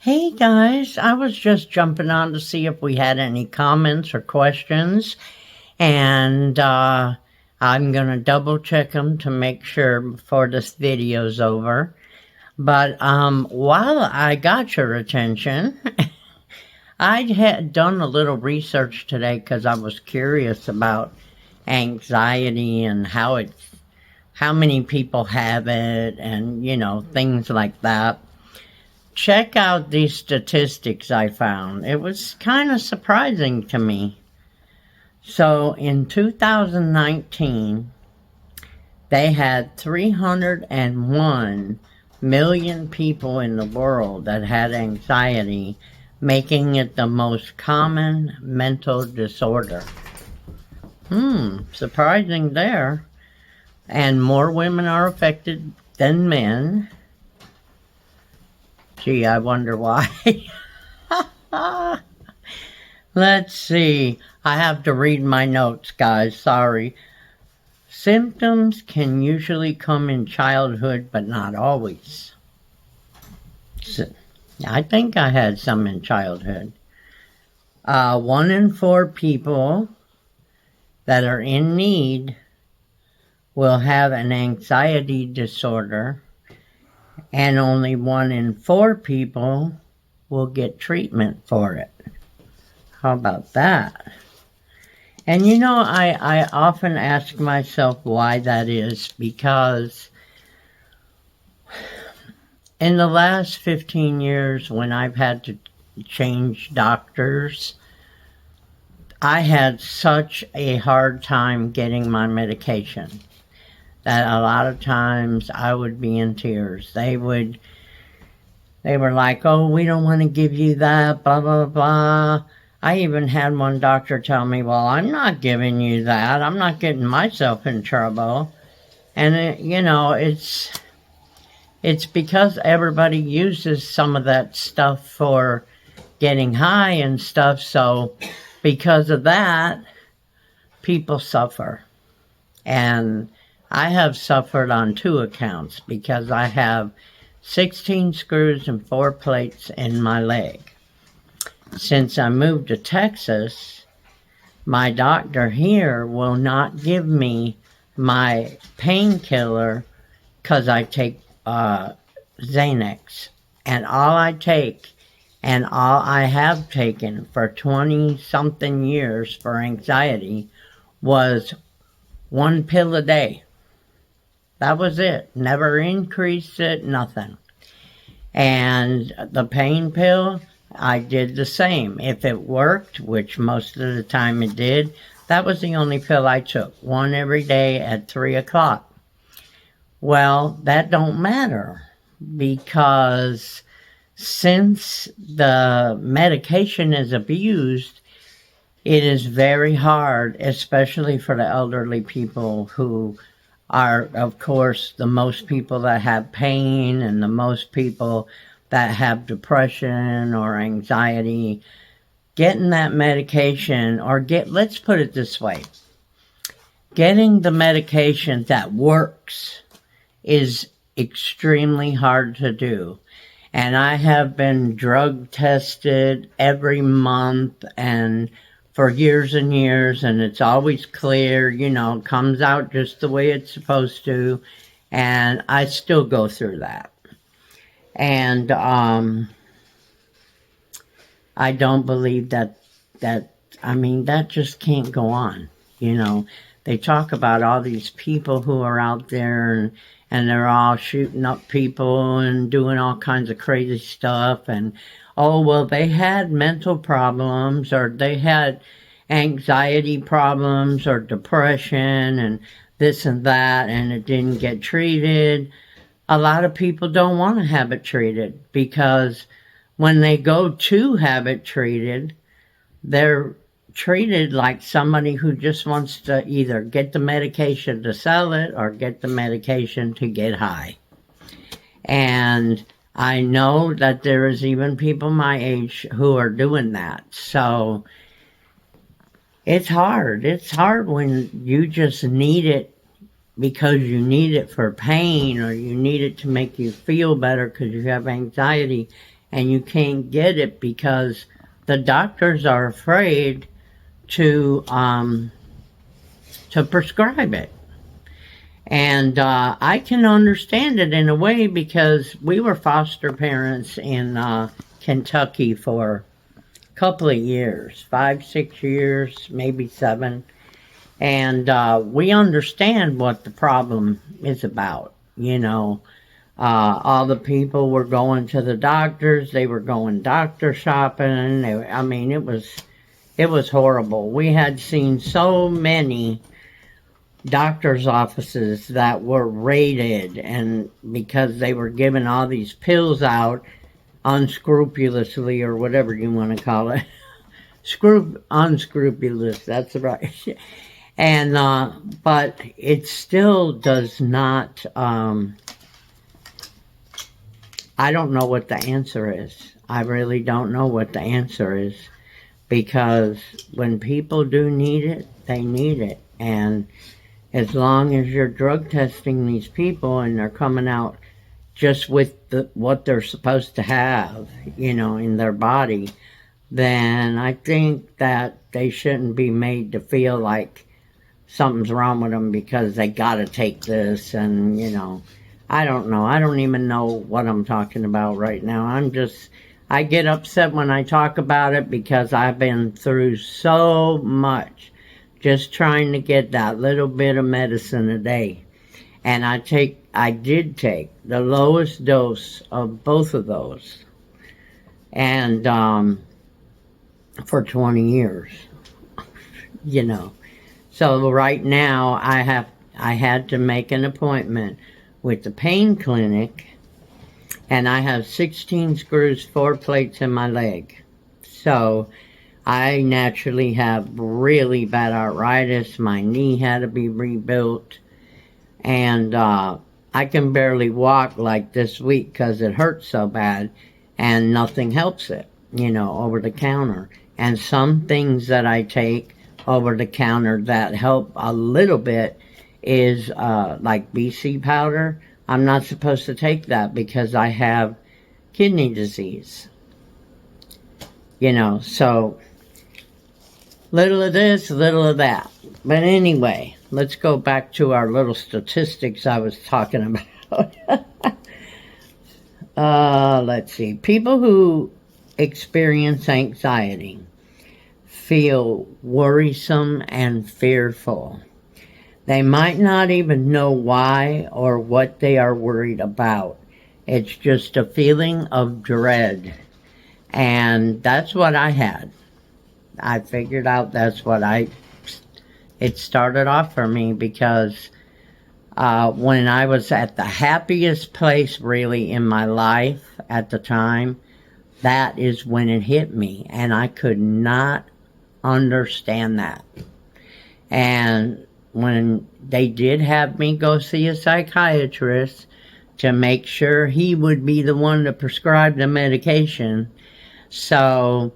Hey guys, I was just jumping on to see if we had any comments or questions, and I'm going to double check them to make sure before this video's over. But while I got your attention, I had done a little research today because I was curious about anxiety and how many people have it, and things like that. Check out these statistics I found. It was kind of surprising to me. So in 2019, they had 301 million people in the world that had anxiety, making it the most common mental disorder. Surprising there. And more women are affected than men. Gee, I wonder why. Let's see. I have to read my notes, guys. Sorry. Symptoms can usually come in childhood, but not always. So, I think I had some in childhood. 1 in 4 people that are in need will have an anxiety disorder, and only 1 in 4 people will get treatment for it. How about that? And I often ask myself why that is, because in the last 15 years when I've had to change doctors, I had such a hard time getting my medication that a lot of times I would be in tears. They were like, oh, we don't want to give you that, blah, blah, blah. I even had one doctor tell me, well, I'm not giving you that. I'm not getting myself in trouble. And, it's because everybody uses some of that stuff for getting high and stuff. So because of that, people suffer. And I have suffered on 2 accounts because I have 16 screws and 4 plates in my leg. Since I moved to Texas, my doctor here will not give me my painkiller because I take Xanax. And all I take and all I have taken for 20-something years for anxiety was 1 pill a day. That was it. Never increased it, nothing. And the pain pill, I did the same. If it worked, which most of the time it did, that was the only pill I took. 1 every day at 3 o'clock. Well, that don't matter, because since the medication is abused, it is very hard, especially for the elderly people who are, of course, the most people that have pain and the most people that have depression or anxiety. Getting that medication, or let's put it this way, getting the medication that works is extremely hard to do. And I have been drug tested every month and for years and years, and it's always clear, comes out just the way it's supposed to, and I still go through that. And I don't believe that just can't go on. They talk about all these people who are out there and they're all shooting up people and doing all kinds of crazy stuff, and oh, well, they had mental problems, or they had anxiety problems, or depression, and this and that, and it didn't get treated. A lot of people don't want to have it treated, because when they go to have it treated, they're treated like somebody who just wants to either get the medication to sell it or get the medication to get high. And I know that there is even people my age who are doing that. So it's hard. It's hard when you just need it because you need it for pain, or you need it to make you feel better because you have anxiety, and you can't get it because the doctors are afraid to prescribe it. And I can understand it in a way because we were foster parents in Kentucky for a couple of years, 5, 6 years, maybe 7. And we understand what the problem is about. All the people were going to the doctors. They were going doctor shopping. It was horrible. We had seen so many doctor's offices that were raided, and because they were giving all these pills out unscrupulously, or whatever you want to call it. Unscrupulous, that's right. And but it still does not, I don't know what the answer is. I really don't know what the answer is, because when people do need it, they need it. And as long as you're drug testing these people and they're coming out just with what they're supposed to have, in their body, then I think that they shouldn't be made to feel like something's wrong with them because they got to take this. And, I don't know. I don't even know what I'm talking about right now. I get upset when I talk about it because I've been through so much just trying to get that little bit of medicine a day. And I did take the lowest dose of both of those. And for 20 years, So right now I had to make an appointment with the pain clinic, and I have 16 screws, 4 plates in my leg. So I naturally have really bad arthritis. My knee had to be rebuilt. And I can barely walk like this week because it hurts so bad, and nothing helps it, over the counter. And some things that I take over the counter that help a little bit is like BC powder. I'm not supposed to take that because I have kidney disease. So little of this, little of that. But anyway, let's go back to our little statistics I was talking about. Let's see. People who experience anxiety feel worrisome and fearful. They might not even know why or what they are worried about. It's just a feeling of dread. And that's what I had. I figured out it started off for me because when I was at the happiest place really in my life at the time, that is when it hit me. And I could not understand that. And when they did have me go see a psychiatrist to make sure he would be the one to prescribe the medication. So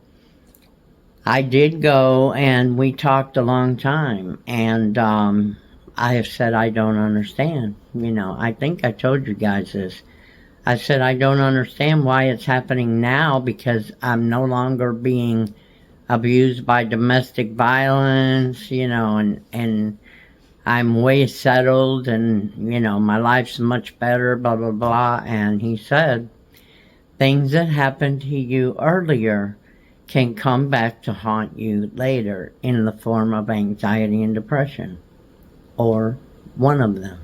I did go, and we talked a long time, and I have said I don't understand. I think I told you guys this. I said I don't understand why it's happening now, because I'm no longer being abused by domestic violence, and I'm way settled, and, my life's much better, blah, blah, blah. And he said, things that happened to you earlier can come back to haunt you later in the form of anxiety and depression, or one of them.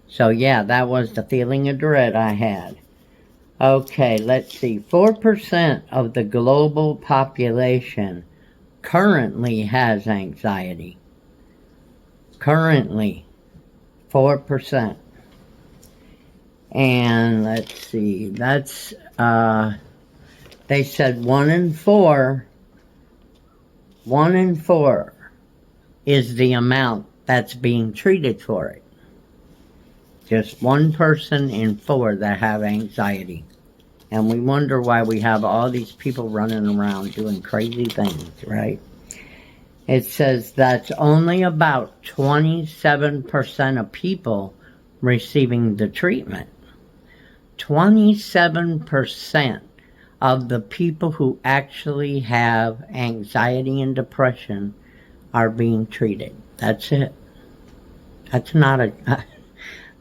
So yeah, that was the feeling of dread I had. Okay, let's see. 4% of the global population currently has anxiety. Currently, 4%. And let's see, that's, they said 1 in 4 is the amount that's being treated for it. Just 1 person in 4 that have anxiety. And we wonder why we have all these people running around doing crazy things, right? It says that's only about 27% of people receiving the treatment. 27% of the people who actually have anxiety and depression are being treated. That's it. That's not a,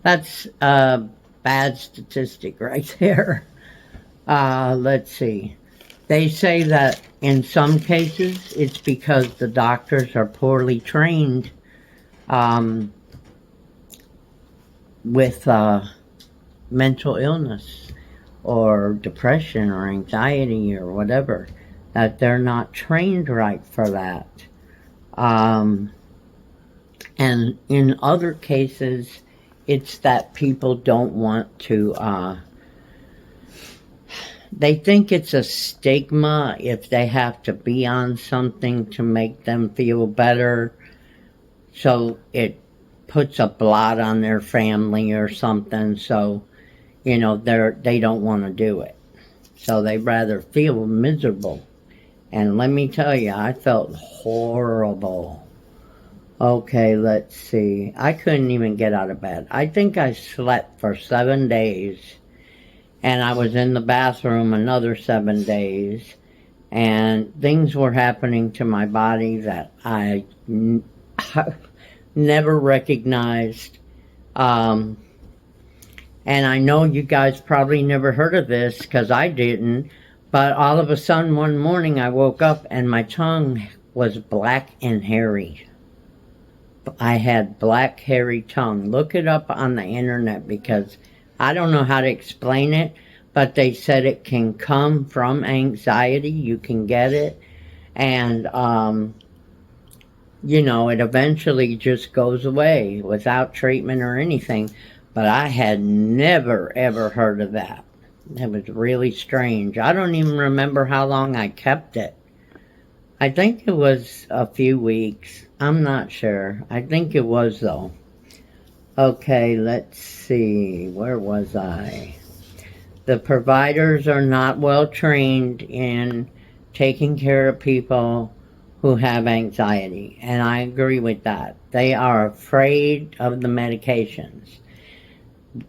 that's a bad statistic right there. Let's see. They say that in some cases it's because the doctors are poorly trained with mental illness or depression or anxiety or whatever, that they're not trained right for that. And in other cases, it's that people don't want to, they think it's a stigma if they have to be on something to make them feel better. So it puts a blot on their family or something. So, you know, they don't want to do it. So they rather feel miserable. And let me tell you, I felt horrible. Okay, let's see. I couldn't even get out of bed. I think I slept for 7 days. And I was in the bathroom another 7 days. And things were happening to my body that I never recognized. And I know you guys probably never heard of this because I didn't. But all of a sudden one morning I woke up and my tongue was black and hairy. I had black hairy tongue. Look it up on the internet because I don't know how to explain it, but they said it can come from anxiety. You can get it. And, you know, it eventually just goes away without treatment or anything. But I had never, ever heard of that. It was really strange. I don't even remember how long I kept it. I think it was a few weeks. I'm not sure. I think it was, though. Okay, let's see. Where was I? The providers are not well trained in taking care of people who have anxiety, and I agree with that. They are afraid of the medications.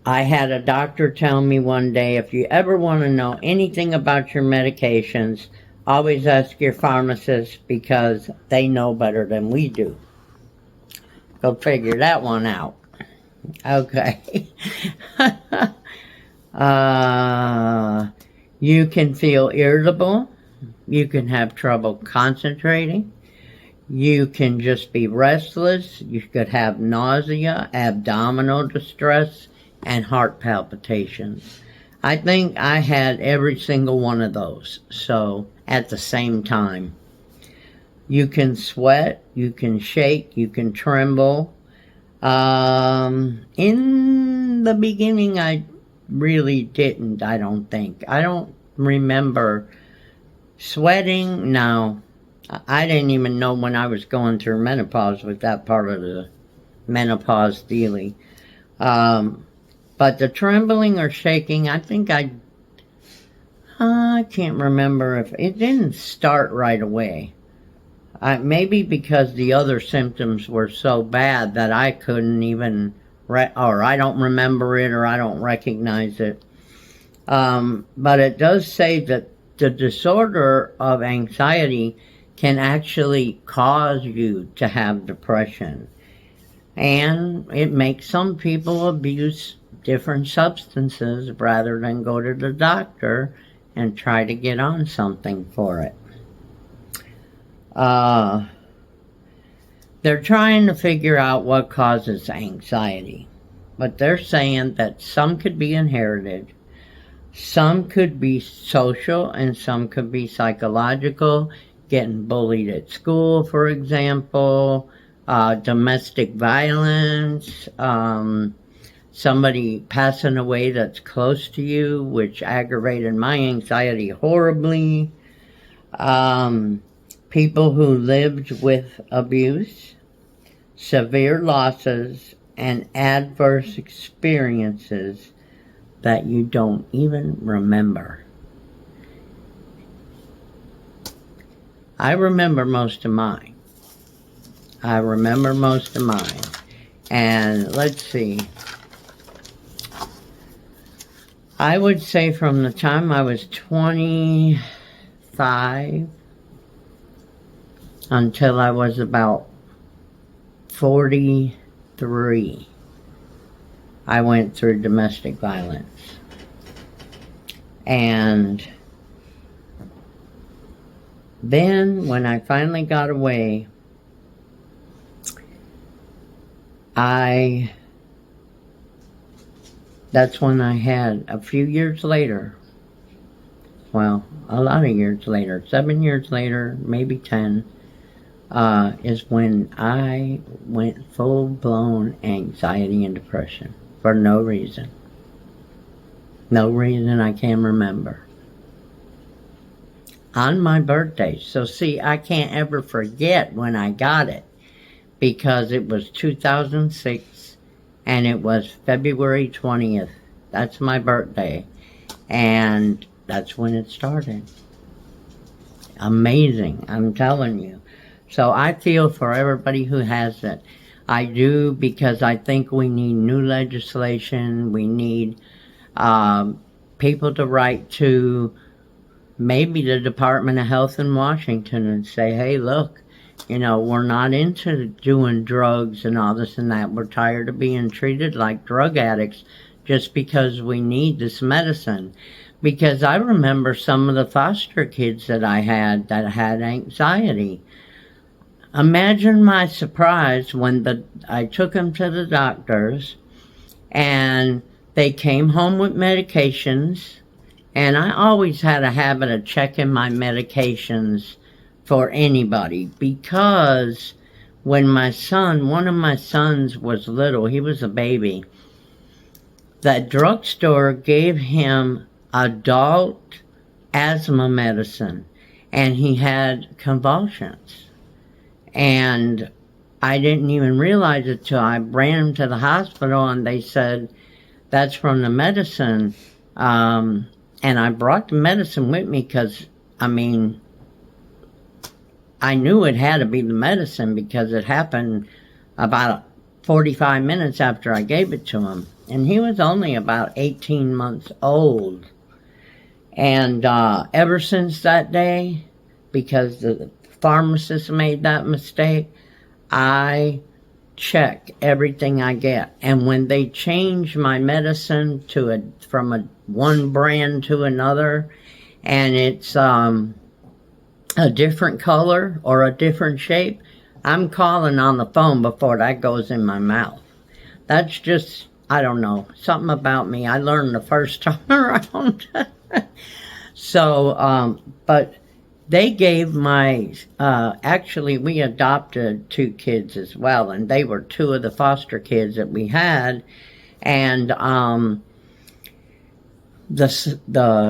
I had a doctor tell me one day, if you ever want to know anything about your medications, always ask your pharmacist because they know better than we do. Go figure that one out. Okay. You can feel irritable. You can have trouble concentrating. You can just be restless. You could have nausea, abdominal distress, and heart palpitations. I think I had every single one of those, so at the same time. You can sweat, you can shake, you can tremble. In the beginning, I really didn't, I don't think. I don't remember sweating. No, I didn't even know when I was going through menopause with that part of the menopause dealing. But the trembling or shaking, I think I can't remember if it didn't start right away. Maybe because the other symptoms were so bad that I couldn't even, or I don't remember it, or I don't recognize it. But it does say that the disorder of anxiety can actually cause you to have depression. And it makes some people abuse different substances rather than go to the doctor and try to get on something for it. They're trying to figure out what causes anxiety. But they're saying that some could be inherited, some could be social, and some could be psychological. Getting bullied at school, for example, domestic violence, somebody passing away that's close to you, which aggravated my anxiety horribly. People who lived with abuse, severe losses, and adverse experiences that you don't even remember. I remember most of mine. And let's see. I would say from the time I was 25 until I was about 43, I went through domestic violence. And then when I finally got away, that's when I had, a few years later, well, a lot of years later, 7 years later, maybe 10, is when I went full-blown anxiety and depression for no reason. No reason I can remember. On my birthday. So see, I can't ever forget when I got it, because it was 2006 and it was February 20th. That's my birthday. And that's when it started. Amazing, I'm telling you. So I feel for everybody who has it. I do, because I think we need new legislation. We need people to write to maybe the Department of Health in Washington and say, hey, look, you know, we're not into doing drugs and all this and that. We're tired of being treated like drug addicts just because we need this medicine. Because I remember some of the foster kids that I had that had anxiety. Imagine my surprise when I took them to the doctors and they came home with medications, and I always had a habit of checking my medications for anybody, because when one of my sons was little, he was a baby, the drugstore gave him adult asthma medicine, and he had convulsions. And I didn't even realize it till I ran him to the hospital, and they said, that's from the medicine. And I brought the medicine with me because, I mean, I knew it had to be the medicine because it happened about 45 minutes after I gave it to him. And he was only about 18 months old. And ever since that day, because the pharmacist made that mistake, I check everything I get. And when they change my medicine from one brand to another, and it's a different color or a different shape, I'm calling on the phone before that goes in my mouth. That's just, I don't know, something about me. I learned the first time around. So, but they gave actually we adopted 2 kids as well, and they were 2 of the foster kids that we had. And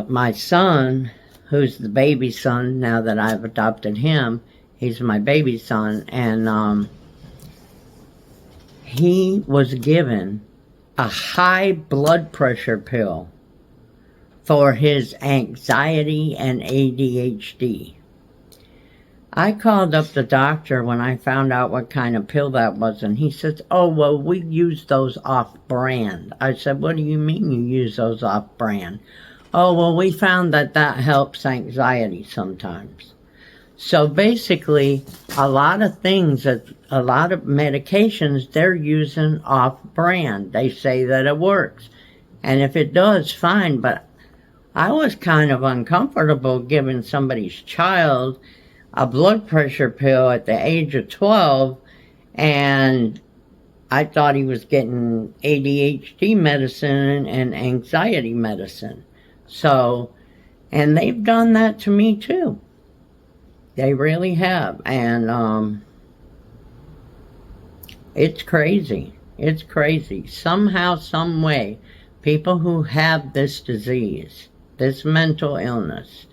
my son, who's the baby son now that I've adopted him, he's my baby son, and he was given a high blood pressure pill for his anxiety and ADHD. I called up the doctor when I found out what kind of pill that was, and he says, oh, well, we use those off-brand. I said, what do you mean you use those off-brand? Oh, well, we found that helps anxiety sometimes. So basically, a lot of medications, they're using off-brand. They say that it works. And if it does, fine, but I was kind of uncomfortable giving somebody's child a blood pressure pill at the age of 12, and I thought he was getting ADHD medicine and anxiety medicine. So, and they've done that to me too. They really have. And it's crazy. It's crazy. Somehow, some way, people who have this disease, this mental illness,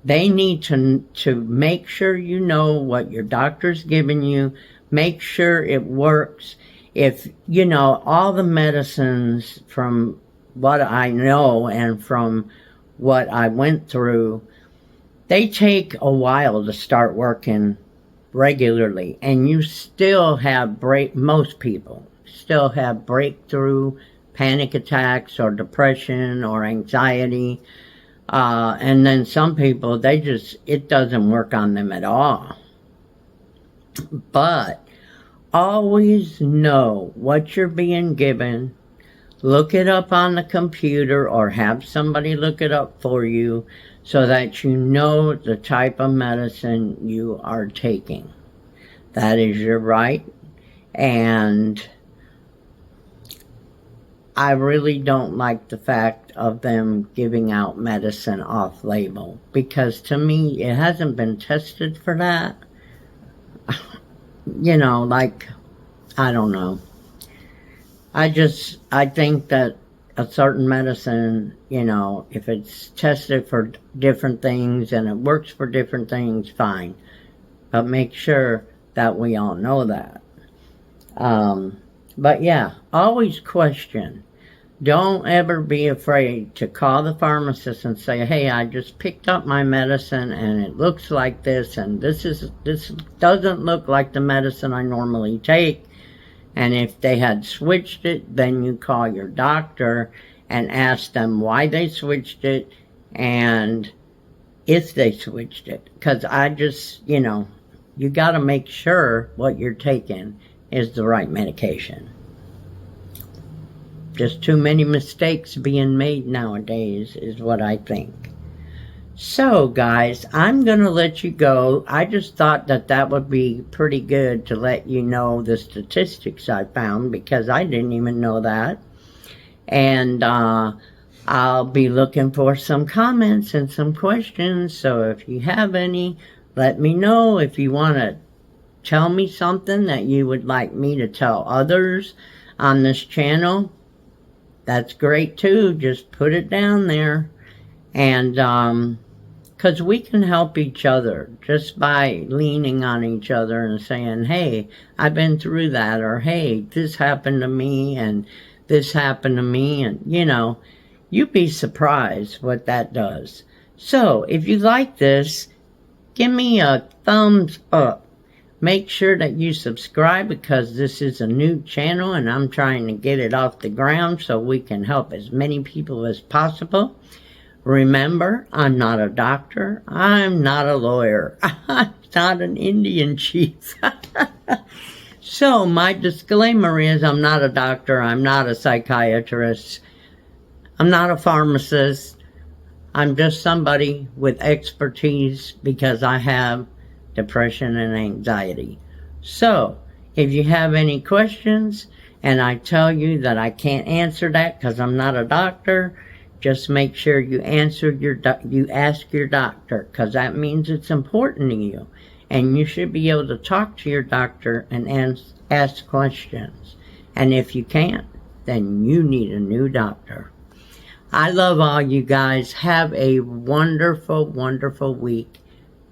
they need to make sure you know what your doctor's giving you, make sure it works. If, you know, all the medicines, from what I know and from what I went through, they take a while to start working regularly, and you still have most people still have breakthrough panic attacks or depression or anxiety. And then some people, it doesn't work on them at all. But always know what you're being given. Look it up on the computer or have somebody look it up for you so that you know the type of medicine you are taking. That is your right. And I really don't like the fact of them giving out medicine off label, because to me it hasn't been tested for that. You know, like, I don't know. I think that a certain medicine, you know, if it's tested for different things and it works for different things, fine. But make sure that we all know that. But yeah, always question. Don't ever be afraid to call the pharmacist and say, hey, I just picked up my medicine and it looks like this, and this doesn't look like the medicine I normally take. And if they had switched it, then you call your doctor and ask them why they switched it and if they switched it. Because you know, you got to make sure what you're taking is the right medication. Just too many mistakes being made nowadays is what I think. So, guys, I'm going to let you go. I just thought that would be pretty good to let you know the statistics I found, because I didn't even know that. And I'll be looking for some comments and some questions. So if you have any, let me know. If you want to tell me something that you would like me to tell others on this channel, that's great too. Just put it down there. And because we can help each other just by leaning on each other and saying, hey, I've been through that, or hey, this happened to me and this happened to me. And you know, you'd be surprised what that does. So if you like this, give me a thumbs up. Make sure that you subscribe, because this is a new channel and I'm trying to get it off the ground so we can help as many people as possible. Remember, I'm not a doctor. I'm not a lawyer. I'm not an Indian chief. So my disclaimer is, I'm not a doctor. I'm not a psychiatrist. I'm not a pharmacist. I'm just somebody with expertise because I have depression and anxiety. So, if you have any questions and I tell you that I can't answer that because I'm not a doctor, just make sure you ask your doctor, because that means it's important to you. And you should be able to talk to your doctor and ask questions. And if you can't, then you need a new doctor. I love all you guys. Have a wonderful, wonderful week.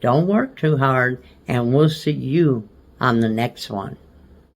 Don't work too hard, and we'll see you on the next one.